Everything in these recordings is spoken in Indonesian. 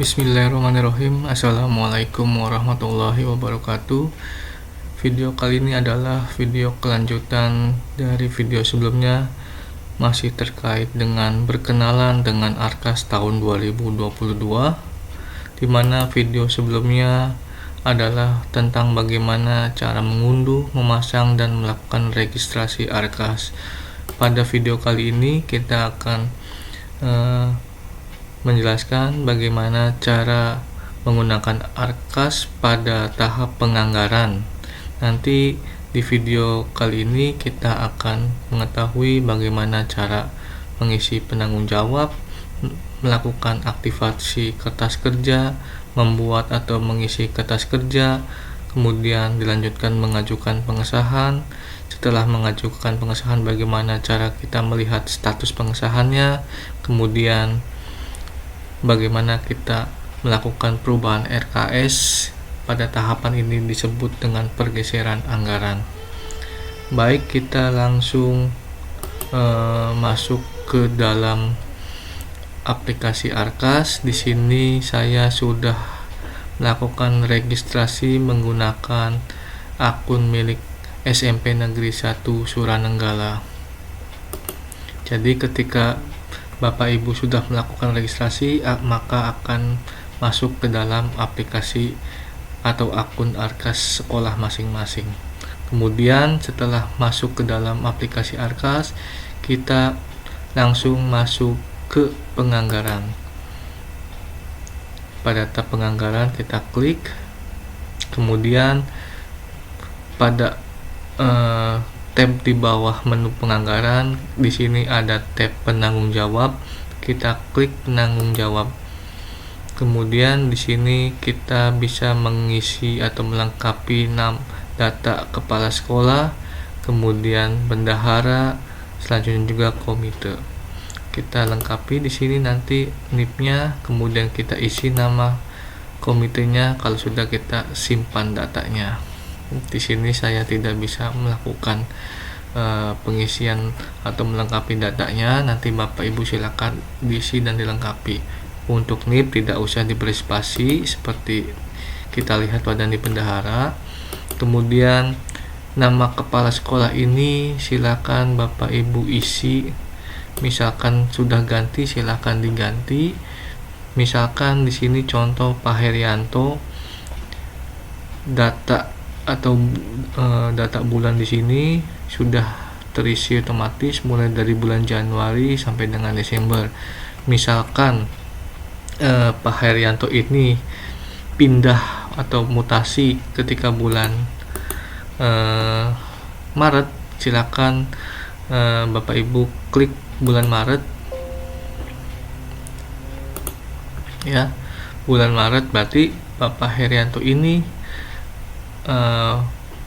Bismillahirrahmanirrahim. Assalamualaikum warahmatullahi wabarakatuh. Video kali ini adalah video kelanjutan dari video sebelumnya, masih terkait dengan berkenalan dengan Arkas tahun 2022, di mana video sebelumnya adalah tentang bagaimana cara mengunduh, memasang, dan melakukan registrasi Arkas. Pada video kali ini kita akan menjelaskan bagaimana cara menggunakan Arkas pada tahap penganggaran. Nanti di video kali ini kita akan mengetahui bagaimana cara mengisi penanggung jawab, melakukan aktivasi kertas kerja, membuat atau mengisi kertas kerja, kemudian dilanjutkan mengajukan pengesahan. Setelah mengajukan pengesahan, bagaimana cara kita melihat status pengesahannya, kemudian bagaimana kita melakukan perubahan RKS. Pada tahapan ini disebut dengan pergeseran anggaran. Baik, kita langsung masuk ke dalam aplikasi Arkas. Di sini saya sudah melakukan registrasi menggunakan akun milik SMP Negeri 1 Suranenggala. Jadi ketika Bapak Ibu sudah melakukan registrasi, maka akan masuk ke dalam aplikasi atau akun Arkas sekolah masing-masing. Kemudian setelah masuk ke dalam aplikasi Arkas, kita langsung masuk ke penganggaran. Pada tab penganggaran kita klik, kemudian pada tab di bawah menu penganggaran, di sini ada tab penanggung jawab. Kita klik penanggung jawab. Kemudian di sini kita bisa mengisi atau melengkapi data kepala sekolah, kemudian bendahara, selanjutnya juga komite. Kita lengkapi di sini nanti NIP-nya, kemudian kita isi nama komitenya kalau sudah kita simpan datanya. Di sini saya tidak bisa melakukan pengisian atau melengkapi datanya. Nanti Bapak Ibu silakan diisi dan dilengkapi. Untuk NIP tidak usah diberi spasi seperti kita lihat pada NIP bendahara. Kemudian nama kepala sekolah ini silakan Bapak Ibu isi. Misalkan sudah ganti, silakan diganti. Misalkan di sini contoh Pak Herianto, data atau data bulan di sini sudah terisi otomatis mulai dari bulan Januari sampai dengan Desember. Misalkan Pak Herianto ini pindah atau mutasi ketika bulan Maret, silakan Bapak Ibu klik bulan Maret ya. Bulan Maret berarti Bapak Herianto ini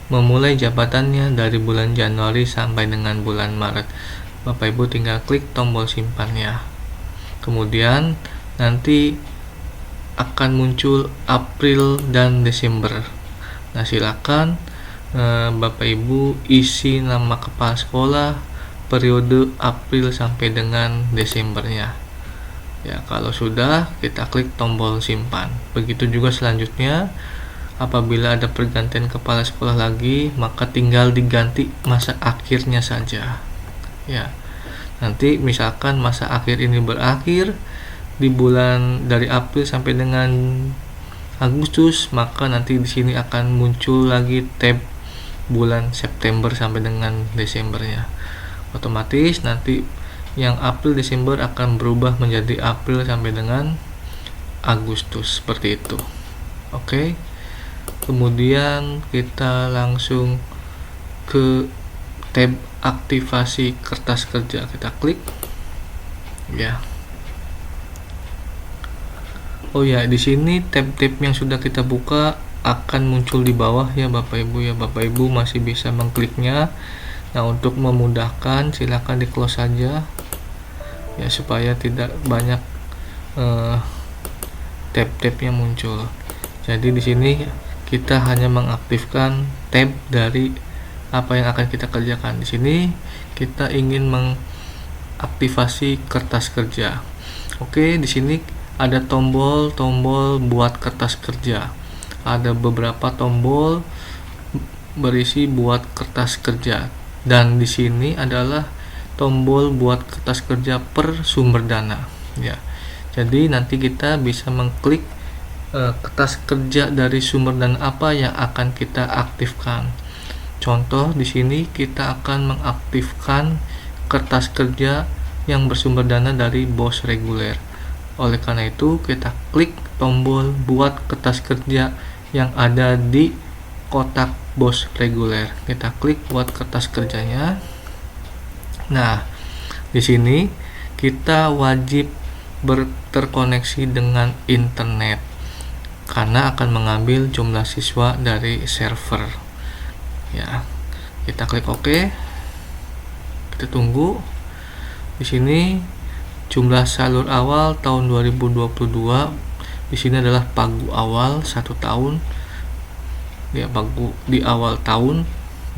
memulai jabatannya dari bulan Januari sampai dengan bulan Maret. Bapak Ibu tinggal klik tombol simpannya. Kemudian nanti akan muncul April dan Desember. Nah, silakan Bapak Ibu isi nama kepala sekolah periode April sampai dengan Desembernya. Ya, kalau sudah kita klik tombol simpan. Begitu juga selanjutnya. Apabila ada pergantian kepala sekolah lagi, maka tinggal diganti masa akhirnya saja. Ya. Nanti misalkan masa akhir ini berakhir di bulan dari April sampai dengan Agustus, maka nanti di sini akan muncul lagi tab bulan September sampai dengan Desembernya. Otomatis nanti yang April Desember akan berubah menjadi April sampai dengan Agustus, seperti itu. Oke. Kemudian kita langsung ke tab aktivasi kertas kerja, kita klik ya. Oh ya, di sini tab-tab yang sudah kita buka akan muncul di bawah ya Bapak Ibu ya. Bapak Ibu masih bisa mengkliknya. Nah, untuk memudahkan silakan di close saja ya, supaya tidak banyak tab-tab yang muncul. Jadi di sini kita hanya mengaktifkan tab dari apa yang akan kita kerjakan. Di sini kita ingin mengaktifasi kertas kerja. Oke, di sini ada tombol-tombol buat kertas kerja. Ada beberapa tombol berisi buat kertas kerja, dan di sini adalah tombol buat kertas kerja per sumber dana ya. Jadi nanti kita bisa mengklik kertas kerja dari sumber dana apa yang akan kita aktifkan. Contoh di sini kita akan mengaktifkan kertas kerja yang bersumber dana dari BOS reguler. Oleh karena itu kita klik tombol buat kertas kerja yang ada di kotak BOS reguler. Kita klik buat kertas kerjanya. Nah, di sini kita wajib terkoneksi dengan internet karena akan mengambil jumlah siswa dari server. Ya, kita klik OK. Kita tunggu. Di sini jumlah salur awal tahun 2022. Di sini adalah pagu awal 1 tahun. Ya, pagu di awal tahun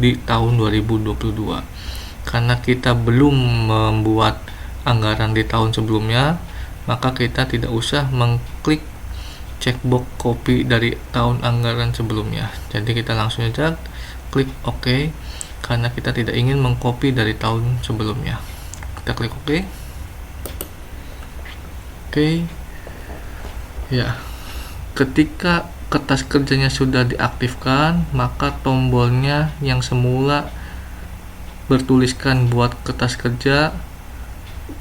di tahun 2022. Karena kita belum membuat anggaran di tahun sebelumnya, maka kita tidak usah mengklik checkbox copy dari tahun anggaran sebelumnya. Jadi kita langsung saja klik OK karena kita tidak ingin mengcopy dari tahun sebelumnya. Kita klik OK. Oke. Ya. Ketika kertas kerjanya sudah diaktifkan, maka tombolnya yang semula bertuliskan buat kertas kerja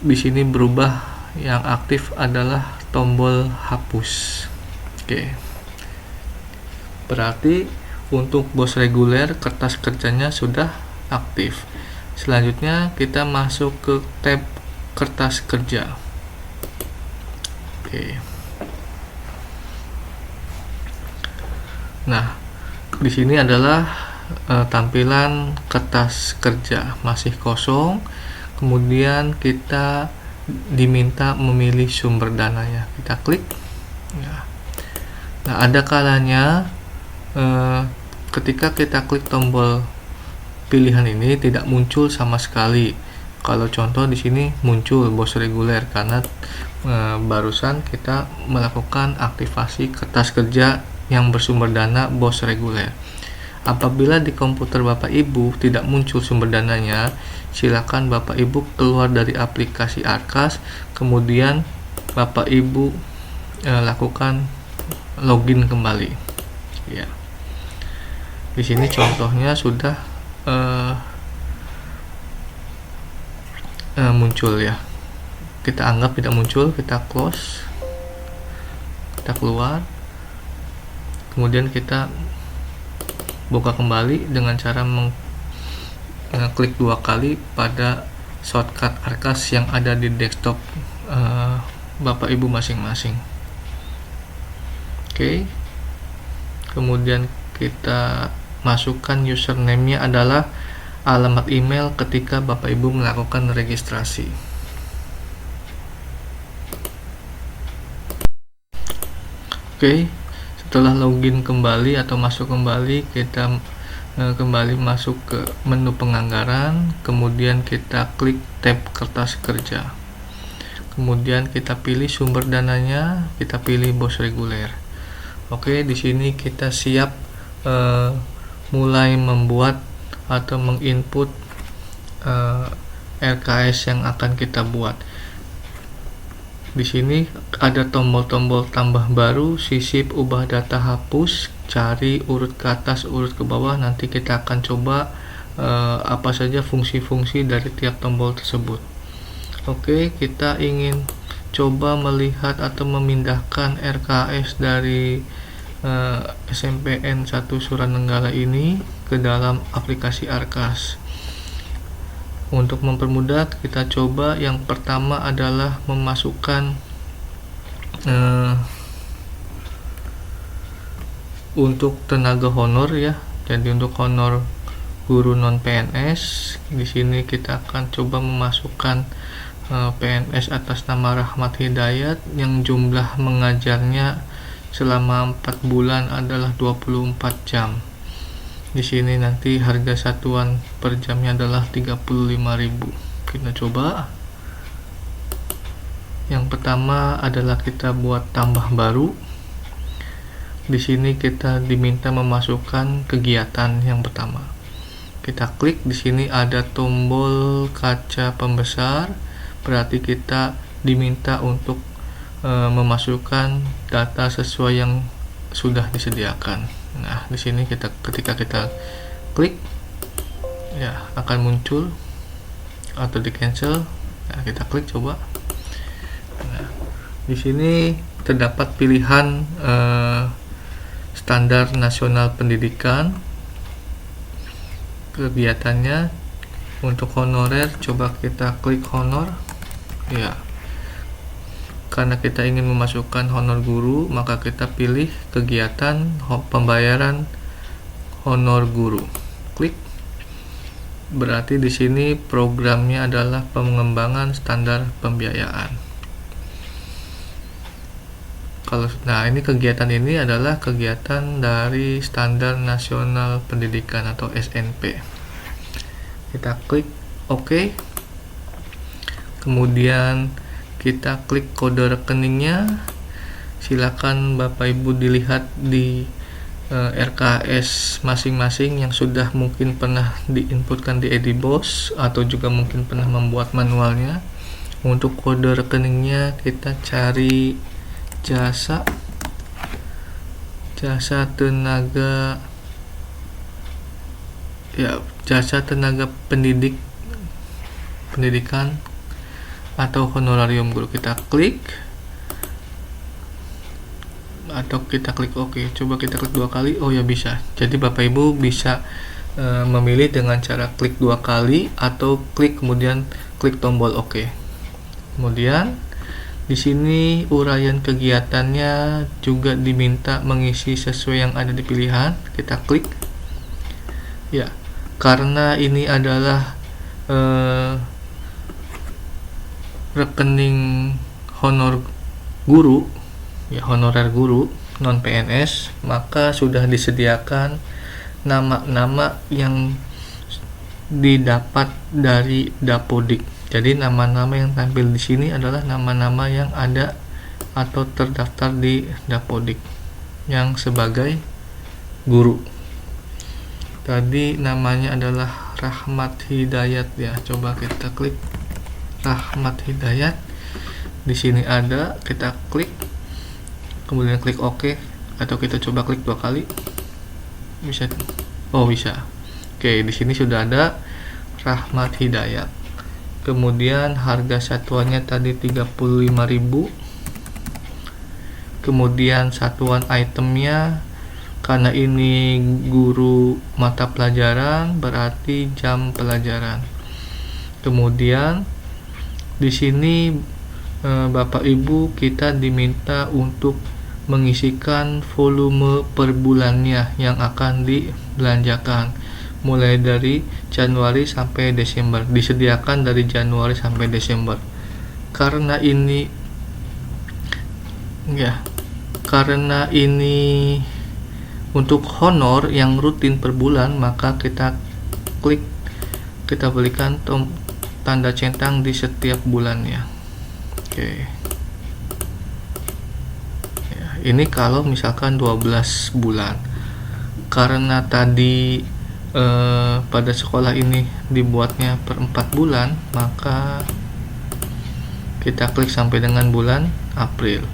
di sini berubah, yang aktif adalah tombol hapus. Oke. Berarti untuk BOS reguler kertas kerjanya sudah aktif. Selanjutnya kita masuk ke tab kertas kerja. Oke. Nah, di sini adalah tampilan kertas kerja masih kosong. Kemudian kita diminta memilih sumber dananya. Kita klik ya. Nah, ada kalanya ketika kita klik tombol pilihan ini tidak muncul sama sekali. Kalau contoh di sini muncul BOS reguler karena barusan kita melakukan aktivasi kertas kerja yang bersumber dana BOS reguler. Apabila di komputer Bapak Ibu tidak muncul sumber dananya, silakan Bapak Ibu keluar dari aplikasi Arkas, kemudian Bapak Ibu lakukan login kembali. Ya. Di sini contohnya sudah muncul ya. Kita anggap tidak muncul, kita close, kita keluar, kemudian kita buka kembali dengan cara mengklik 2 kali pada shortcut Arkas yang ada di desktop Bapak Ibu masing-masing. Oke. Kemudian kita masukkan username-nya adalah alamat email ketika Bapak Ibu melakukan registrasi. Oke. Setelah login kembali atau masuk kembali, kita kembali masuk ke menu penganggaran, kemudian kita klik tab kertas kerja, kemudian kita pilih sumber dananya, kita pilih BOS reguler. Oke, di sini kita siap mulai membuat atau menginput RKS yang akan kita buat. Di sini ada tombol-tombol tambah baru, sisip, ubah data, hapus, cari, urut ke atas, urut ke bawah. Nanti kita akan coba apa saja fungsi-fungsi dari tiap tombol tersebut. Oke, kita ingin coba melihat atau memindahkan RKS dari SMPN 1 Suranenggala ini ke dalam aplikasi Arkas. Untuk mempermudah, kita coba yang pertama adalah memasukkan untuk tenaga honor ya. Jadi untuk honor guru non PNS, di sini kita akan coba memasukkan PNS atas nama Rahmat Hidayat yang jumlah mengajarnya selama 4 bulan adalah 24 jam. Di sini nanti harga satuan per jamnya adalah 35.000. Kita coba. Yang pertama adalah kita buat tambah baru. Di sini kita diminta memasukkan kegiatan yang pertama. Kita klik, di sini ada tombol kaca pembesar, berarti kita diminta untuk memasukkan data sesuai yang sudah disediakan. Nah, di sini ketika kita klik, ya akan muncul atau di cancel. Nah, kita klik coba. Nah, di sini terdapat pilihan standar nasional pendidikan. Kegiatannya untuk honorer, coba kita klik honor. Ya, karena kita ingin memasukkan honor guru, maka kita pilih kegiatan pembayaran honor guru. Klik. Berarti di sini programnya adalah pengembangan standar pembiayaan. Nah, ini kegiatan ini adalah kegiatan dari Standar Nasional Pendidikan atau SNP. Kita klik OK. Kemudian kita klik kode rekeningnya. Silakan Bapak Ibu dilihat di RKS masing-masing yang sudah mungkin pernah diinputkan di Edibos atau juga mungkin pernah membuat manualnya. Untuk kode rekeningnya kita cari jasa tenaga pendidikan atau honorarium guru. Kita klik atau kita klik OK. Coba kita klik 2 kali. Oh ya, bisa. Jadi Bapak Ibu bisa memilih dengan cara klik 2 kali atau klik kemudian klik tombol OK. Kemudian di sini uraian kegiatannya juga diminta mengisi sesuai yang ada di pilihan. Kita klik. Ya, karena ini adalah rekening honor guru, ya honorer guru non PNS, maka sudah disediakan nama-nama yang didapat dari Dapodik. Jadi nama-nama yang tampil di sini adalah nama-nama yang ada atau terdaftar di Dapodik yang sebagai guru. Tadi namanya adalah Rahmat Hidayat ya. Coba kita klik Rahmat Hidayat. Di sini ada, kita klik. Kemudian klik OK atau kita coba klik 2 kali. Bisa. Oh, bisa. Oke, di sini sudah ada Rahmat Hidayat. Kemudian harga satuannya tadi 35.000. Kemudian satuan itemnya, karena ini guru mata pelajaran berarti jam pelajaran. Kemudian di sini Bapak Ibu kita diminta untuk mengisikan volume per bulannya yang akan dibelanjakan mulai dari Januari sampai Desember. Disediakan dari Januari sampai Desember. Karena ini untuk honor yang rutin per bulan, maka kita klik, kita berikan tanda centang di setiap bulannya. Oke. Ya, ini kalau misalkan 12 bulan. Karena tadi pada sekolah ini dibuatnya per 4 bulan, maka kita klik sampai dengan bulan April.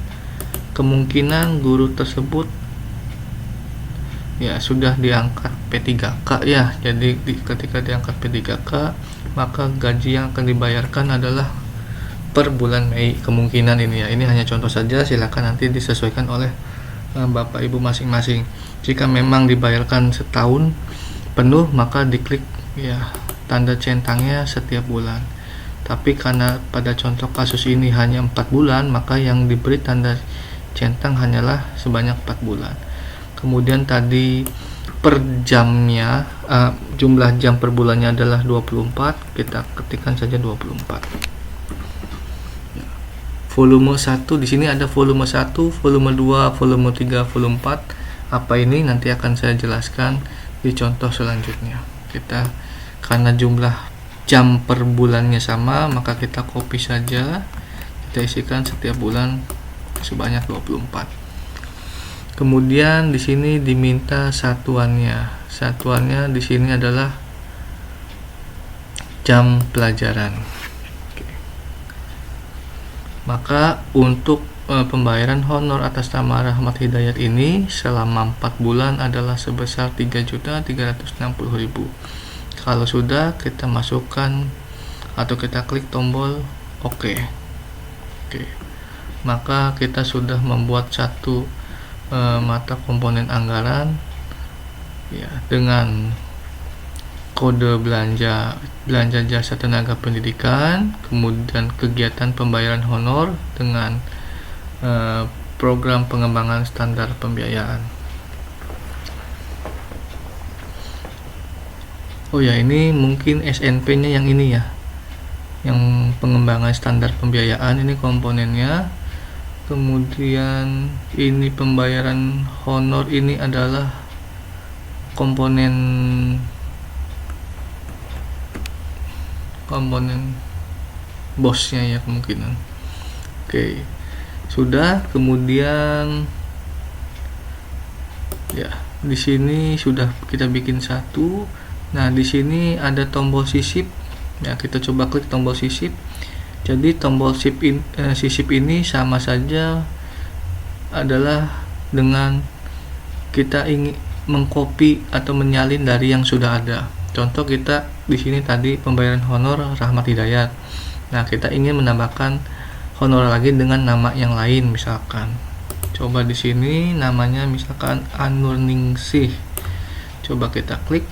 Kemungkinan guru tersebut ya sudah diangkat P3K ya. Jadi ketika diangkat P3K, maka gaji yang akan dibayarkan adalah per bulan Mei. Kemungkinan ini ya. Ini hanya contoh saja, silakan nanti disesuaikan oleh Bapak Ibu masing-masing. Jika memang dibayarkan setahun penuh, maka diklik ya tanda centangnya setiap bulan. Tapi karena pada contoh kasus ini hanya 4 bulan, maka yang diberi tanda centang hanyalah sebanyak 4 bulan. Kemudian tadi per jamnya, jumlah jam per bulannya adalah 24. Kita ketikkan saja 24. Volume 1 di sini ada volume 1, volume 2, volume 3, volume 4. Apa ini nanti akan saya jelaskan di contoh selanjutnya. Karena jumlah jam per bulannya sama, maka kita copy saja. kita isikan setiap bulan sebanyak 24. Kemudian di sini diminta satuannya. Satuannya di sini adalah jam pelajaran. Oke. Maka untuk pembayaran honor atas nama Rahmat Hidayat ini selama 4 bulan adalah sebesar 3.360.000. Kalau sudah, kita masukkan atau kita klik tombol OK. Oke. Maka kita sudah membuat satu mata komponen anggaran ya dengan kode belanja jasa tenaga pendidikan, kemudian kegiatan pembayaran honor dengan program pengembangan standar pembiayaan. Oh ya, ini mungkin SNP-nya yang ini ya, yang pengembangan standar pembiayaan, ini komponennya. Kemudian ini pembayaran honor, ini adalah komponen bosnya ya kemungkinan. Oke, sudah. Kemudian ya di sini sudah kita bikin satu. Nah, di sini ada tombol sisip ya, kita coba klik tombol sisip. Jadi tombol sisip ini sama saja adalah dengan kita ingin mengcopy atau menyalin dari yang sudah ada. Contoh kita di sini tadi pembayaran honor Rahmat Hidayat. Nah, kita ingin menambahkan honor lagi dengan nama yang lain, misalkan. Coba di sini namanya misalkan Anurningsih. Coba kita klik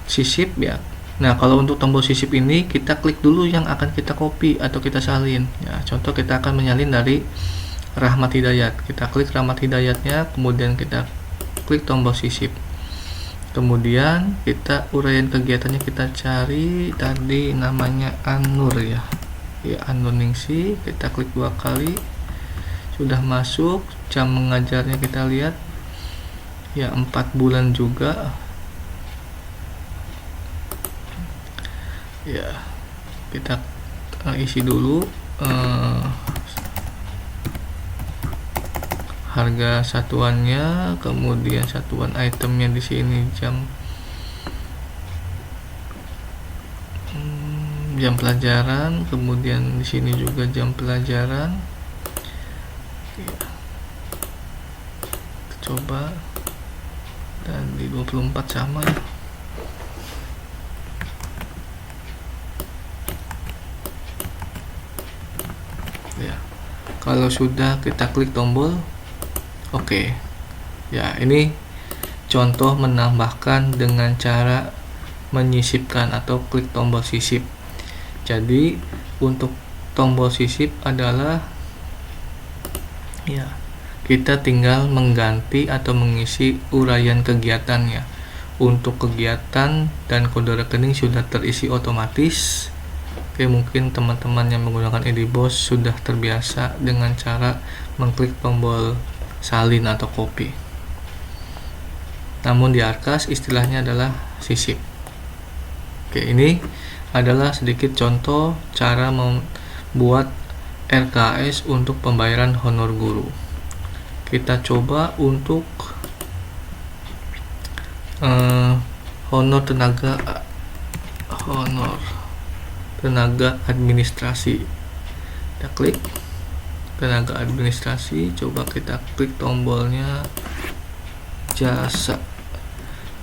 sisip ya. Nah, kalau untuk tombol sisip ini kita klik dulu yang akan kita copy atau kita salin. Ya, contoh kita akan menyalin dari Rahmat Hidayat. Kita klik Rahmat Hidayatnya, kemudian kita klik tombol sisip. Kemudian kita uraian kegiatannya, kita cari tadi namanya Anur ya. Ya, Anurningsih, kita klik 2 kali. Sudah masuk. Jam mengajarnya kita lihat. Ya, 4 bulan juga. Ya, kita isi dulu harga satuannya, kemudian satuan itemnya di sini jam pelajaran, kemudian di sini juga jam pelajaran. Ya. Coba dan di 24 sama ya. Ya, kalau sudah kita klik tombol OK. Ya, ini contoh menambahkan dengan cara menyisipkan atau klik tombol sisip. Jadi untuk tombol sisip adalah ya, kita tinggal mengganti atau mengisi uraian kegiatannya. Untuk kegiatan dan kode rekening sudah terisi otomatis. Oke, mungkin teman-teman yang menggunakan Edibos sudah terbiasa dengan cara mengklik tombol salin atau copy. Namun di Arkas istilahnya adalah sisip. Oke, ini adalah sedikit contoh cara membuat RKS untuk pembayaran honor guru. Kita coba untuk honor tenaga administrasi. Kita klik tenaga administrasi, coba kita klik tombolnya jasa.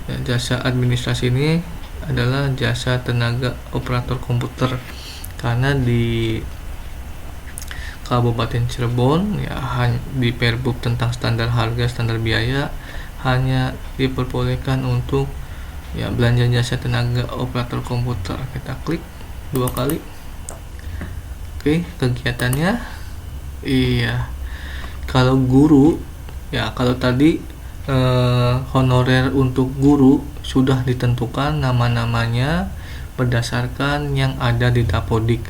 Ya, jasa administrasi ini adalah jasa tenaga operator komputer, karena di Kabupaten Cirebon ya, di Perbub tentang standar harga standar biaya hanya diperbolehkan untuk ya belanja jasa tenaga operator komputer. Kita klik 2 kali. Oke, kegiatannya iya. Kalau guru ya, kalau tadi honorer untuk guru sudah ditentukan nama-namanya berdasarkan yang ada di Dapodik.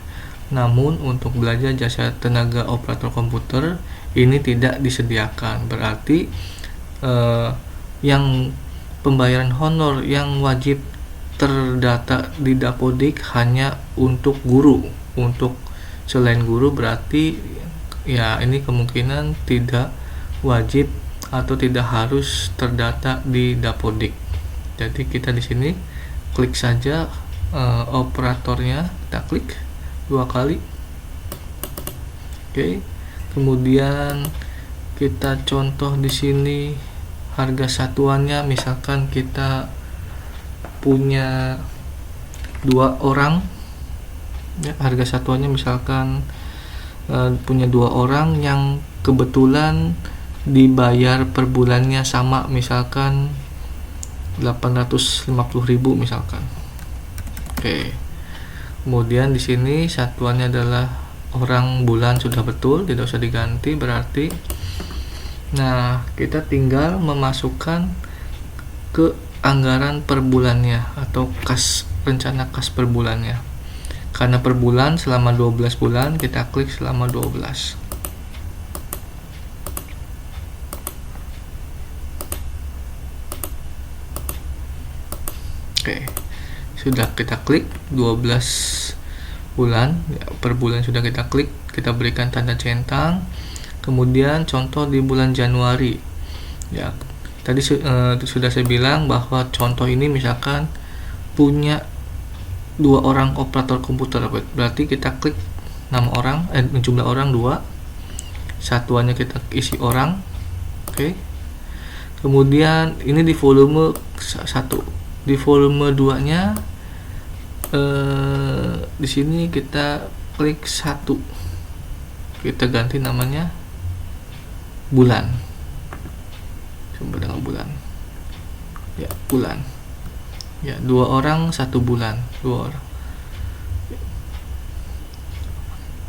Namun untuk belajar jasa tenaga operator komputer ini tidak disediakan. Berarti yang pembayaran honor yang wajib terdata di Dapodik hanya untuk guru, untuk selain guru, berarti ya ini kemungkinan tidak wajib atau tidak harus terdata di Dapodik. Jadi kita di sini klik saja operatornya, kita klik 2 kali. Oke. Kemudian kita contoh di sini harga satuannya, misalkan kita punya 2 orang ya, harga satuannya misalkan punya 2 orang yang kebetulan dibayar per bulannya sama, misalkan 850.000 misalkan. Oke. Kemudian di sini satuannya adalah orang bulan, sudah betul, tidak usah diganti berarti. Nah, kita tinggal memasukkan ke anggaran per bulannya atau rencana kas per bulannya. Karena per bulan selama 12 bulan, kita klik selama 12. Oke. Sudah kita klik 12 bulan ya, per bulan sudah kita klik, kita berikan tanda centang. Kemudian contoh di bulan Januari ya, tadi sudah saya bilang bahwa contoh ini misalkan punya 2 orang operator komputer, berarti kita klik nama orang, jumlah orang 2, satuannya kita isi orang. Oke. Kemudian ini di volume 1, di volume 2 nya di sini kita klik 1, kita ganti namanya bulan, coba dengan bulan ya, bulan ya, 2 orang 1 bulan, 2 orang.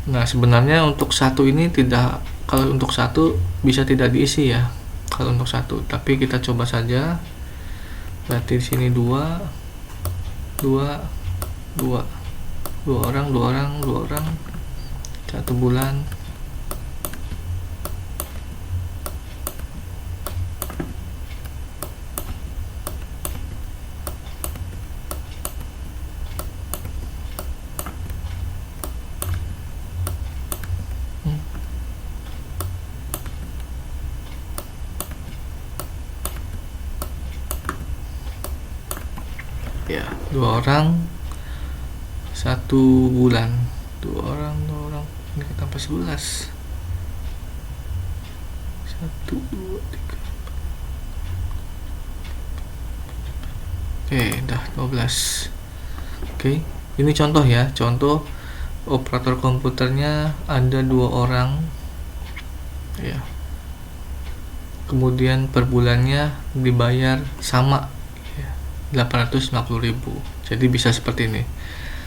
Nah, sebenarnya untuk 1 ini tidak, kalau untuk 1 bisa tidak diisi ya kalau untuk 1, tapi kita coba saja. Berarti di sini 2 orang 1 bulan. Ya, 2 orang 1 bulan, 2 orang ini tambah 11, 1 2 3. Oke, udah 12. Oke, ini contoh ya, contoh operator komputernya ada 2 orang ya, kemudian per bulannya dibayar sama ya, 850.000. Jadi bisa seperti ini.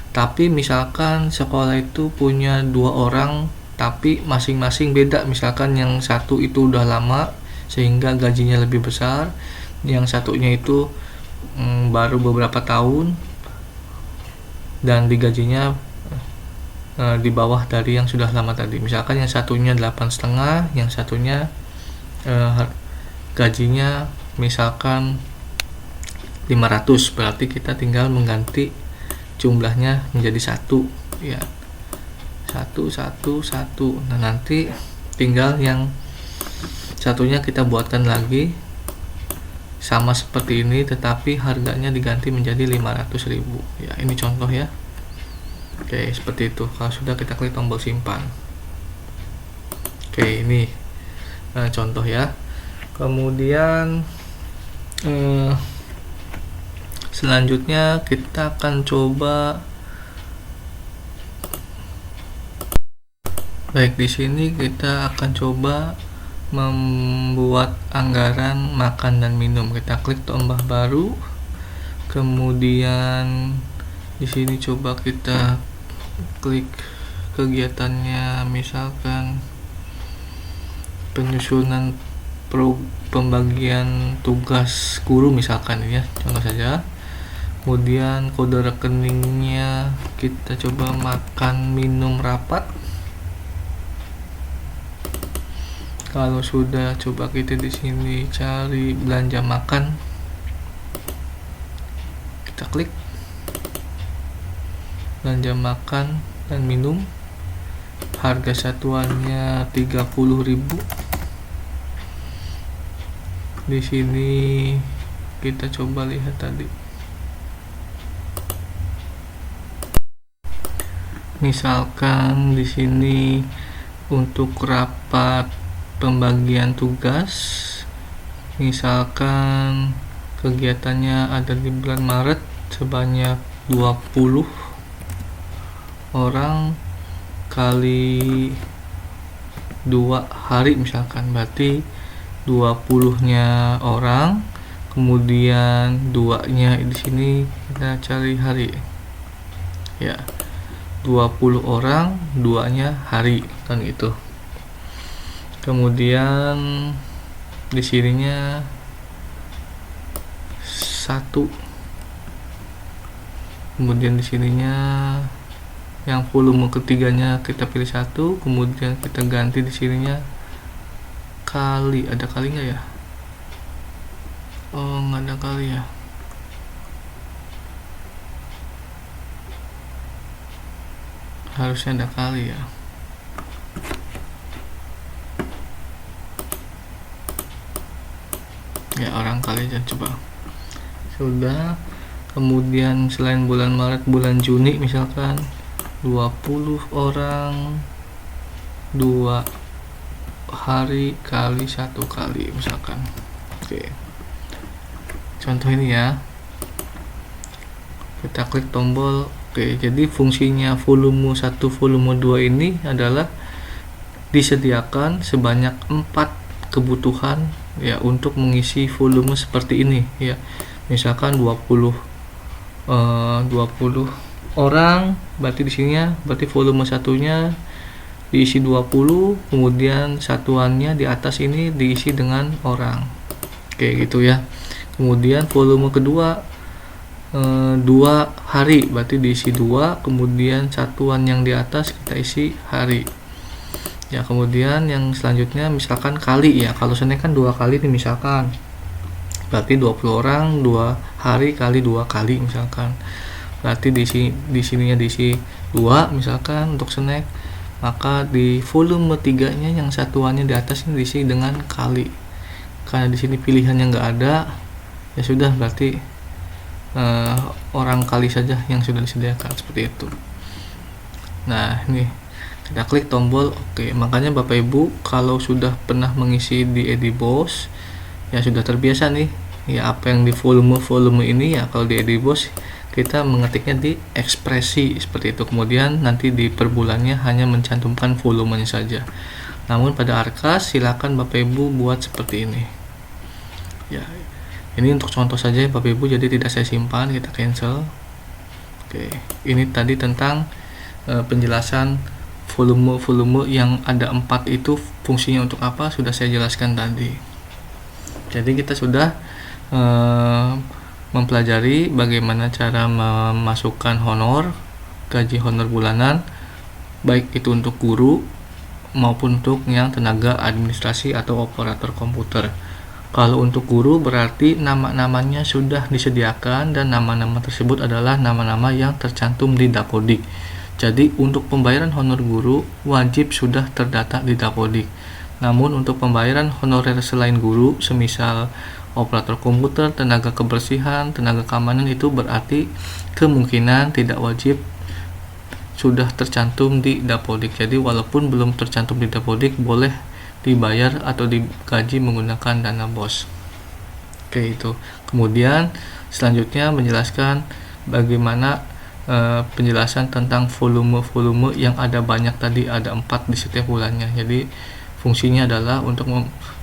Tapi misalkan sekolah itu punya 2 orang tapi masing-masing beda, misalkan yang satu itu udah lama sehingga gajinya lebih besar, yang satunya itu baru beberapa tahun dan digajinya di bawah dari yang sudah lama tadi. Misalkan yang satunya 8,5, yang satunya gajinya misalkan 500, berarti kita tinggal mengganti jumlahnya menjadi 1 ya, 1. Nah, nanti tinggal yang satunya kita buatkan lagi sama seperti ini, tetapi harganya diganti menjadi 500.000 ya. Ini contoh ya. Oke, seperti itu. Kalau sudah, kita klik tombol simpan. Oke, ini contoh ya. Kemudian selanjutnya kita akan coba, baik, di sini kita akan coba membuat anggaran makan dan minum. Kita klik tombol baru, kemudian di sini coba kita klik kegiatannya, misalkan penyusunan pembagian tugas guru misalkan ya, contoh saja. Kemudian kode rekeningnya kita coba makan minum rapat. Kalau sudah, coba kita di sini cari belanja makan, kita klik belanja makan dan minum. harga satuannya 30.000. Di sini kita coba lihat tadi. Misalkan di sini untuk rapat pembagian tugas, misalkan kegiatannya ada di bulan Maret sebanyak 20 orang kali 2 hari misalkan, berarti 20-nya orang, kemudian 2-nya di sini kita cari hari. Ya. 20 orang, 2-nya hari, kan itu. Kemudian di sininya 1. Kemudian di sininya yang volume ketiganya kita pilih 1, kemudian kita ganti di sininya kali. Ada kali nggak ya? Oh, nggak ada kali ya. Harusnya ada kali ya. Ya, orang kali aja coba. Sudah. Kemudian selain bulan Maret, bulan Juni misalkan 20 orang 2 hari kali 1 kali misalkan. Oke. Contoh ini ya. Kita klik tombol. Oke, jadi fungsinya volume 1, volume 2 ini adalah disediakan sebanyak 4 kebutuhan ya untuk mengisi volume seperti ini ya. Misalkan 20 orang, berarti di sininya berarti volume satunya diisi 20, kemudian satuannya di atas ini diisi dengan orang. Oke, gitu ya. Kemudian volume kedua 2 hari, berarti diisi 2, kemudian satuan yang di atas kita isi hari ya. Kemudian yang selanjutnya misalkan kali ya, kalau Senin kan 2 kali nih misalkan, berarti 20 orang 2 hari kali 2 kali misalkan, berarti di sininya diisi 2 misalkan untuk Senin, maka di volume 3 nya yang satuannya di atas ini diisi dengan kali. Karena di sini pilihannya nggak ada, ya sudah, berarti orang kali saja yang sudah disediakan seperti itu. Nah, ini kita klik tombol oke. Makanya Bapak Ibu kalau sudah pernah mengisi di Ediboss ya sudah terbiasa nih ya, apa yang di volume ini ya, kalau di Ediboss kita mengetiknya di ekspresi seperti itu, kemudian nanti di per bulannya hanya mencantumkan volumenya saja. Namun pada Arkas silakan Bapak Ibu buat seperti ini ya. Ini untuk contoh saja ya Bapak Ibu, jadi tidak saya simpan, kita cancel. Oke, ini tadi tentang penjelasan volume yang ada 4 itu fungsinya untuk apa sudah saya jelaskan tadi. Jadi kita sudah mempelajari bagaimana cara memasukkan honor, gaji honor bulanan, baik itu untuk guru maupun untuk yang tenaga administrasi atau operator komputer. Kalau untuk guru berarti nama-namanya sudah disediakan dan nama-nama tersebut adalah nama-nama yang tercantum di Dapodik. Jadi untuk pembayaran honor guru wajib sudah terdata di Dapodik. Namun untuk pembayaran honorer selain guru, semisal operator komputer, tenaga kebersihan, tenaga keamanan, itu berarti kemungkinan tidak wajib sudah tercantum di Dapodik. Jadi walaupun belum tercantum di Dapodik boleh dibayar atau digaji menggunakan dana BOS. Oke, itu. Kemudian selanjutnya menjelaskan bagaimana penjelasan tentang volume yang ada banyak tadi, ada 4 di setiap bulannya. Jadi fungsinya adalah untuk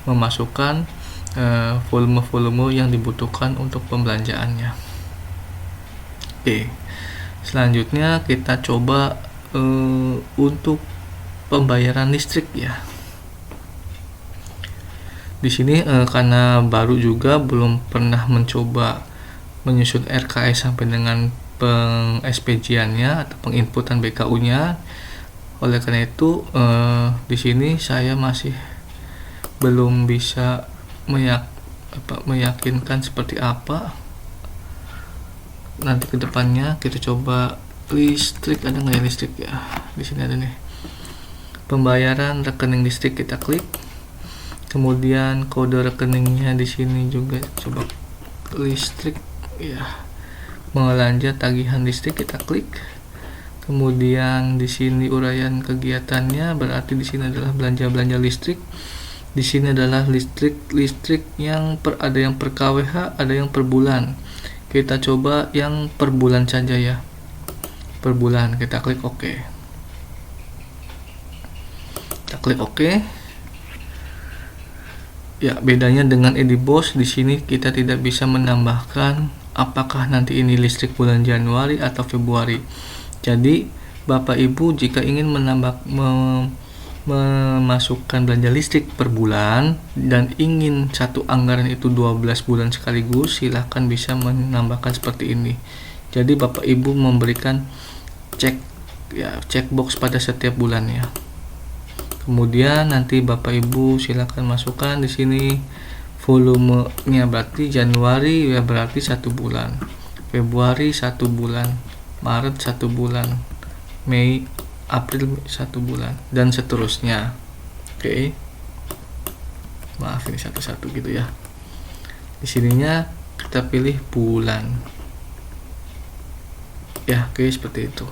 memasukkan volume yang dibutuhkan untuk pembelanjaannya. Oke. Selanjutnya kita coba untuk pembayaran listrik ya. Di sini karena baru juga belum pernah mencoba menyusun RKS sampai dengan peng-SPJ-nya atau penginputan BKU-nya. Oleh karena itu di sini saya masih belum bisa meyakinkan seperti apa. Nanti kedepannya kita coba listrik, ada nggak ya listrik ya? Di sini ada nih. pembayaran rekening listrik kita klik. Kemudian kode rekeningnya di sini juga coba listrik ya. Belanja tagihan listrik kita klik. Kemudian di sini uraian kegiatannya, berarti di sini adalah belanja listrik. Di sini adalah listrik yang ada yang per kWh, ada yang per bulan. Kita coba yang per bulan saja ya. Per bulan kita klik OK. Kita klik OK. Ya, bedanya dengan Edibos di sini kita tidak bisa menambahkan apakah nanti ini listrik bulan Januari atau Februari. Jadi Bapak Ibu jika ingin memasukkan belanja listrik per bulan dan ingin satu anggaran itu 12 bulan sekaligus, silahkan bisa menambahkan seperti ini. Jadi Bapak Ibu memberikan checkbox pada setiap bulannya. Kemudian nanti Bapak Ibu silahkan masukkan di sini volumenya, berarti Januari ya berarti 1 bulan, Februari 1 bulan, Maret 1 bulan, Mei, April 1 bulan, dan seterusnya. Oke. Maaf ini satu-satu gitu ya. Di sininya kita pilih bulan. Ya, oke seperti itu.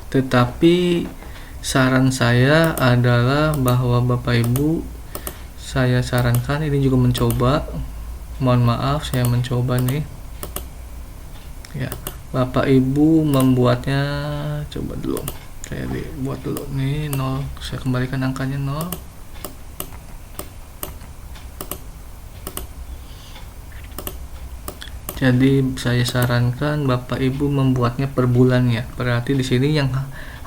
Tetapi saran saya adalah bahwa Bapak Ibu, saya sarankan ini juga mencoba. Mohon maaf saya mencoba nih. Ya. Bapak Ibu membuatnya, coba dulu saya buat dulu nih 0, saya kembalikan angkanya 0. Jadi saya sarankan Bapak Ibu membuatnya per bulan ya. Berarti di sini yang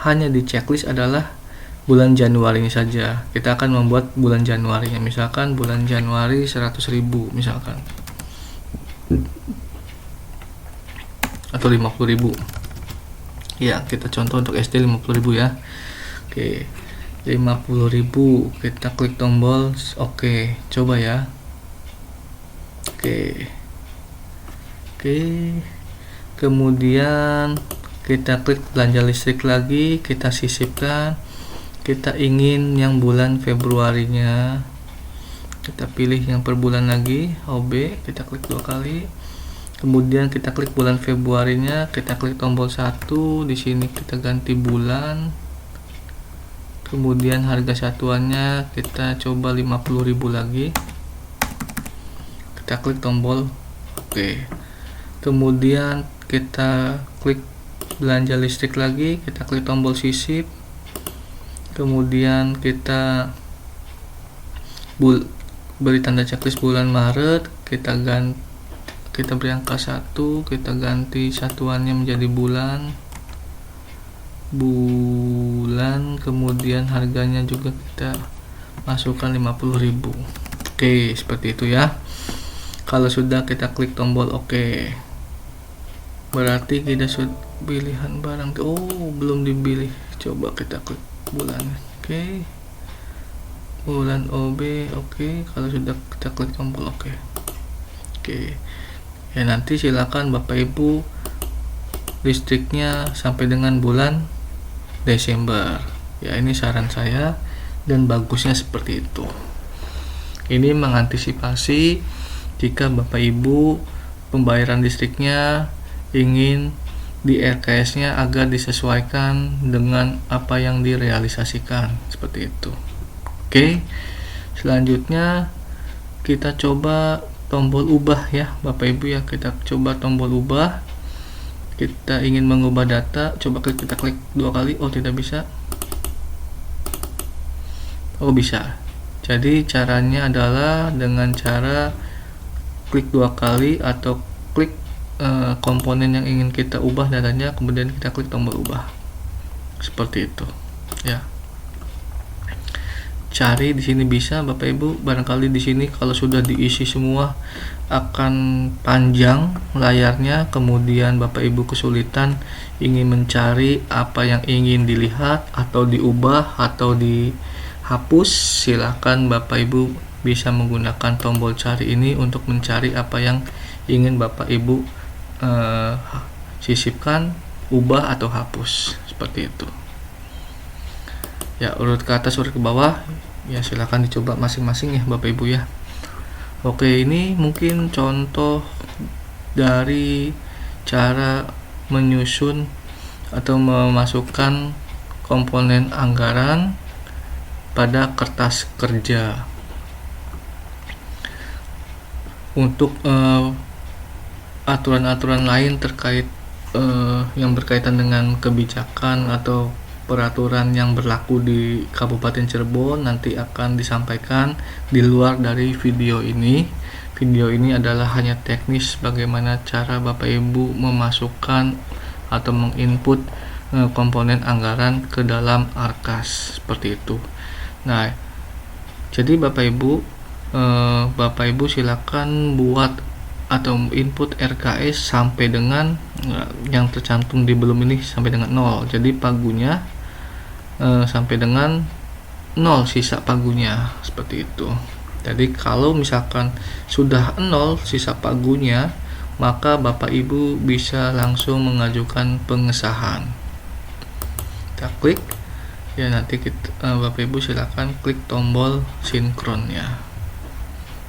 hanya di checklist adalah bulan Januari saja. Kita akan membuat bulan Januarinya, misalkan bulan Januari 100.000 misalkan, atau 50.000 ya, kita contoh untuk SD 50.000 ya. Oke, 50.000 kita klik tombol OK, coba ya. Oke, kemudian kita klik belanja listrik lagi, kita sisipkan. Kita ingin yang bulan Februarinya, kita pilih yang per bulan lagi, OB, kita klik 2 kali. Kemudian kita klik bulan Februarinya, kita klik tombol 1, di sini kita ganti bulan. Kemudian harga satuannya kita coba 50.000 lagi. Kita klik tombol OK. Kemudian kita klik belanja listrik lagi, kita klik tombol sisip. Kemudian kita beri tanda checklist bulan Maret, kita beri angka 1, kita ganti satuannya menjadi bulan, kemudian harganya juga kita masukkan 50.000. Oke, seperti itu ya. Kalau sudah kita klik tombol OK, berarti kita sudah pilihan barang. Belum dipilih, coba kita klik bulan. Oke, bulan OB. Oke, kalau sudah kita klik tombol OK. Oke ya, nanti silakan Bapak Ibu listriknya sampai dengan bulan Desember ya. Ini saran saya dan bagusnya seperti itu. Ini mengantisipasi jika Bapak Ibu pembayaran listriknya ingin di RKS nya agar disesuaikan dengan apa yang direalisasikan, seperti itu. Oke, selanjutnya kita coba tombol ubah ya Bapak Ibu ya. Kita coba tombol ubah. Kita ingin mengubah data, coba kita klik 2 kali. Tidak bisa. Bisa. Jadi caranya adalah dengan cara klik 2 kali atau klik komponen yang ingin kita ubah datanya, kemudian kita klik tombol ubah. Seperti itu ya. Cari di sini bisa Bapak Ibu. Barangkali di sini kalau sudah diisi semua akan panjang layarnya, kemudian Bapak Ibu kesulitan ingin mencari apa yang ingin dilihat atau diubah atau dihapus, silakan Bapak Ibu bisa menggunakan tombol cari ini untuk mencari apa yang ingin Bapak Ibu sisipkan, ubah atau hapus, seperti itu. ya urut ke atas urut ke bawah, ya silakan dicoba masing-masing ya Bapak Ibu ya. Oke, ini mungkin contoh dari cara menyusun atau memasukkan komponen anggaran pada kertas kerja. Untuk aturan-aturan lain terkait yang berkaitan dengan kebijakan atau peraturan yang berlaku di Kabupaten Cirebon nanti akan disampaikan di luar dari video ini. Video ini adalah hanya teknis bagaimana cara Bapak Ibu memasukkan atau menginput komponen anggaran ke dalam Arkas seperti itu. Nah, jadi Bapak Ibu silakan buat atau input RKS sampai dengan yang tercantum di belum ini sampai dengan 0. Jadi pagunya sampai dengan 0, sisa pagunya seperti itu. Jadi kalau misalkan sudah 0 sisa pagunya, maka Bapak Ibu bisa langsung mengajukan pengesahan. Kita klik ya, nanti Bapak Ibu silakan klik tombol sinkron ya.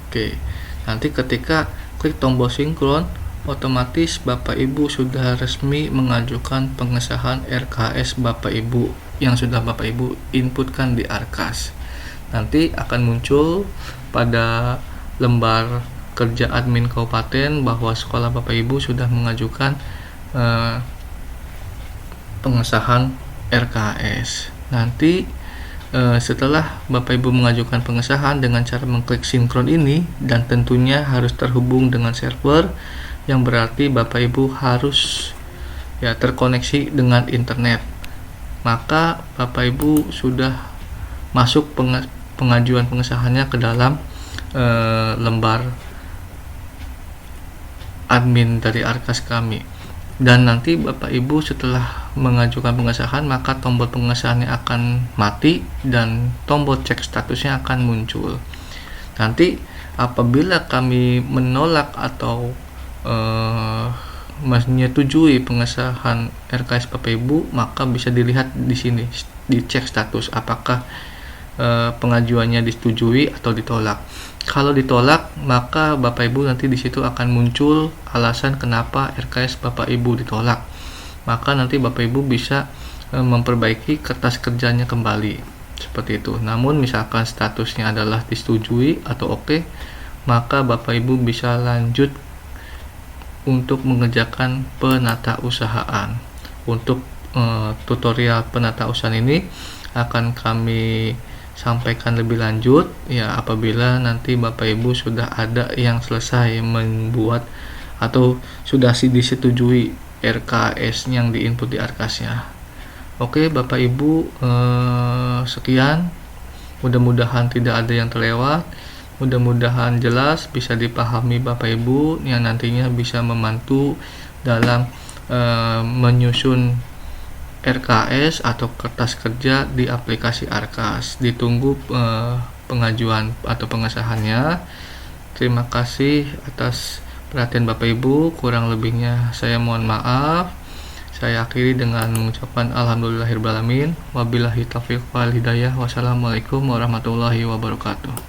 Oke, nanti ketika klik tombol sinkron, otomatis Bapak Ibu sudah resmi mengajukan pengesahan RKS Bapak Ibu yang sudah Bapak Ibu inputkan di Arkas. Nanti akan muncul pada lembar kerja admin kabupaten bahwa sekolah Bapak Ibu sudah mengajukan pengesahan RKS. Nanti setelah Bapak Ibu mengajukan pengesahan dengan cara mengklik sinkron ini, dan tentunya harus terhubung dengan server, yang berarti Bapak Ibu harus ya terkoneksi dengan internet. Maka Bapak Ibu sudah masuk pengajuan pengesahannya ke dalam lembar admin dari Arkas kami. Dan nanti Bapak Ibu setelah mengajukan pengesahan, maka tombol pengesahannya akan mati dan tombol cek statusnya akan muncul. Nanti apabila kami menolak atau menyetujui pengesahan RKS Bapak Ibu, maka bisa dilihat di sini, dicek status apakah pengajuannya disetujui atau ditolak. Kalau ditolak, maka Bapak Ibu nanti di situ akan muncul alasan kenapa RKS Bapak Ibu ditolak. Maka nanti Bapak Ibu bisa memperbaiki kertas kerjanya kembali seperti itu. Namun misalkan statusnya adalah disetujui atau oke, maka Bapak Ibu bisa lanjut untuk mengerjakan penatausahaan. Untuk tutorial penatausahaan ini akan kami sampaikan lebih lanjut ya apabila nanti Bapak Ibu sudah ada yang selesai membuat atau sudah disetujui RKS yang diinput di Arkasnya. Oke Bapak Ibu, sekian, mudah-mudahan tidak ada yang terlewat, mudah-mudahan jelas bisa dipahami Bapak Ibu yang nantinya bisa membantu dalam menyusun RKS atau kertas kerja di aplikasi Arkas. Ditunggu pengajuan atau pengesahannya. Terima kasih atas perhatian Bapak Ibu. Kurang lebihnya saya mohon maaf. Saya akhiri dengan mengucapkan alhamdulillahirobbilalamin. Wabillahi taufiq wal hidayah. Wassalamualaikum warahmatullahi wabarakatuh.